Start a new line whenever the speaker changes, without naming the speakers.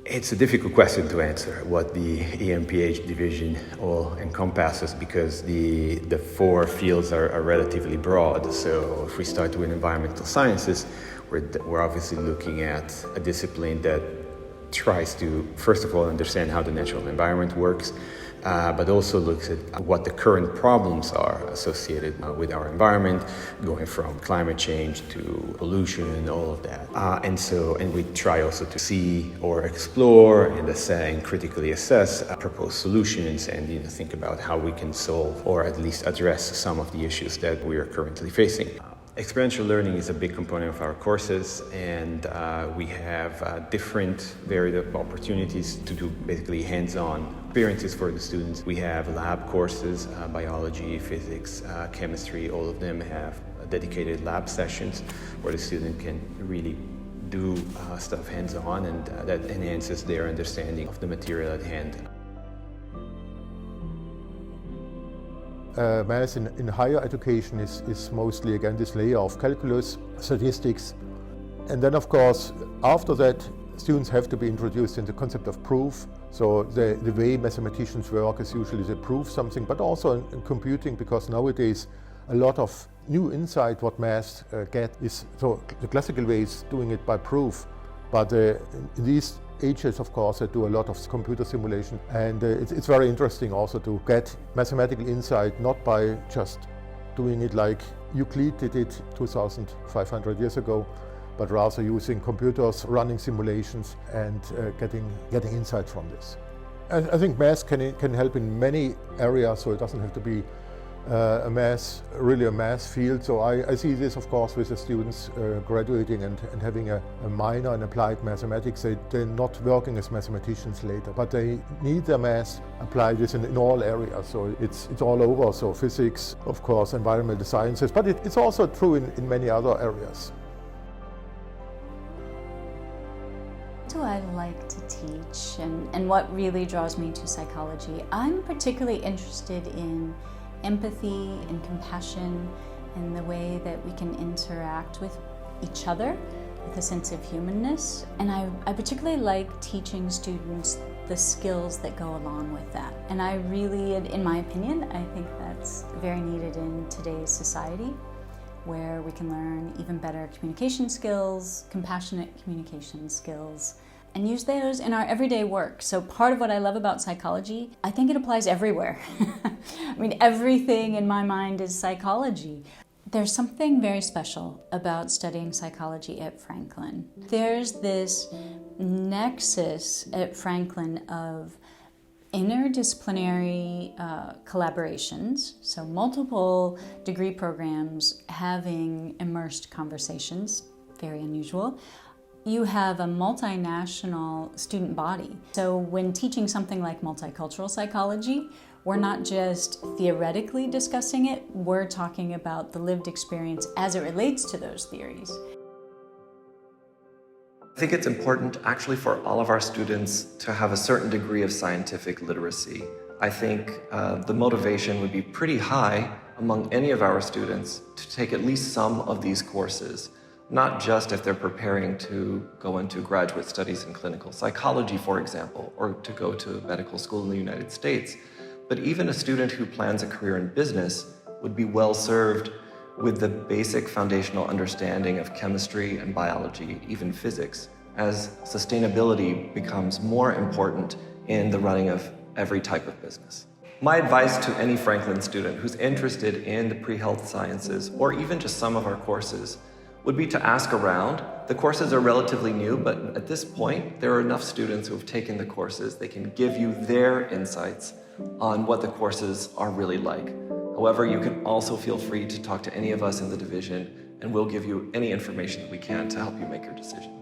It's a difficult question to answer, what the EMPH division all encompasses, because the four fields are relatively broad. So if we start with environmental sciences, we're obviously looking at a discipline that tries to, first of all, understand how the natural environment works, but also looks at what the current problems are associated with our environment, going from climate change to pollution and all of that. And we try also to see or explore and critically assess proposed solutions and think about how we can solve or at least address some of the issues that we are currently facing. Experiential learning is a big component of our courses, and we have different varied opportunities to do basically hands-on experiences for the students. We have lab courses, biology, physics, chemistry, all of them have dedicated lab sessions where the student can really do stuff hands-on, and that enhances their understanding of the material at hand.
Math in higher education is mostly, again, this layer of calculus, statistics. And then, of course, after that, students have to be introduced in the concept of proof. So the way mathematicians work is usually they prove something, but also in computing, because nowadays a lot of new insight what math get is, so the classical way is doing it by proof. But in these ages, of course, I do a lot of computer simulation, and it's very interesting also to get mathematical insight, not by just doing it like Euclid did it 2,500 years ago, but rather using computers, running simulations, and getting insight from this. I think math can help in many areas, so it doesn't have to be really a math field. So I see this, of course, with the students graduating and having a minor in applied mathematics. They're not working as mathematicians later, but they need their math applied in all areas. So it's all over. So physics, of course, environmental sciences, but it's also true in many other areas.
What do I like to teach, and what really draws me to psychology? I'm particularly interested in empathy and compassion and the way that we can interact with each other with a sense of humanness. And I particularly like teaching students the skills that go along with that. And I really, in my opinion, I think that's very needed in today's society, where we can learn even better communication skills, compassionate communication skills, and use those in our everyday work. So part of what I love about psychology, I think it applies everywhere. I mean, everything in my mind is psychology. There's something very special about studying psychology at Franklin. There's this nexus at Franklin of interdisciplinary collaborations, so multiple degree programs having immersed conversations, very unusual. You have a multinational student body. So when teaching something like multicultural psychology, we're not just theoretically discussing it, we're talking about the lived experience as it relates to those theories.
I think it's important actually for all of our students to have a certain degree of scientific literacy. I think the motivation would be pretty high among any of our students to take at least some of these courses, not just if they're preparing to go into graduate studies in clinical psychology, for example, or to go to medical school in the United States, but even a student who plans a career in business would be well served with the basic foundational understanding of chemistry and biology, even physics, as sustainability becomes more important in the running of every type of business. My advice to any Franklin student who's interested in the pre-health sciences, or even just some of our courses, would be to ask around. The courses are relatively new, but at this point, there are enough students who have taken the courses. They can give you their insights on what the courses are really like. However, you can also feel free to talk to any of us in the division, and we'll give you any information that we can to help you make your decision.